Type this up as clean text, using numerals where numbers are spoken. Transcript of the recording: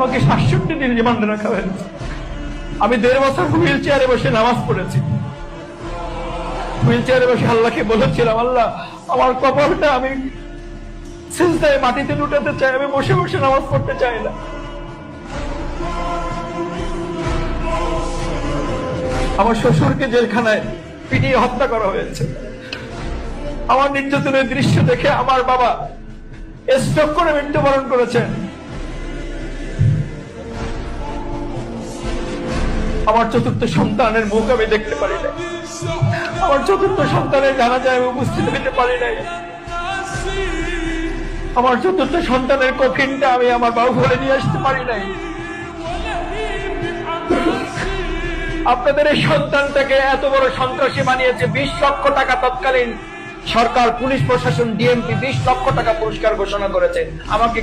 আমাকে ৬৭ দিন রিমান্ডে রাখা হয়েছে। আমি ১.৫ বছর হুইল চেয়ারে বসে নামাজ পড়েছি। হুইল চেয়ারে বসে আল্লাহকে বলেছিলাম, আল্লাহ আমার কপালটা আমি সিজদায় মাটিতে লুটাতে চাই, আমি বসে বসে নামাজ পড়তে চাই না। আমার শ্বশুরকে জেলখানায় পিটিয়ে হত্যা করা হয়েছে। আমার নির্যাতনের দৃশ্য দেখে আমার বাবা স্ট্রোক করে মৃত্যুবরণ করেছেন। আমার ৪র্থ সন্তানের মুখ আমি দেখতে পারি নাই। আমার ৪র্থ সন্তানের জানাজায় আমি উপস্থিত হতে পারি নাই। আমার ৪র্থ সন্তানের কফিনটা আমি আমার বাবু ঘরে নিয়ে আসতে পারি নাই। আপনাদের এই সন্তানটাকে এত বড় সন্ত্রাসী বানিয়েছে। ২০ লক্ষ টাকা তৎকালীন সরকার, পুলিশ প্রশাসন, ডিএমপি ২০ লক্ষ টাকা পুরস্কার ঘোষণা করেছে। আমাকে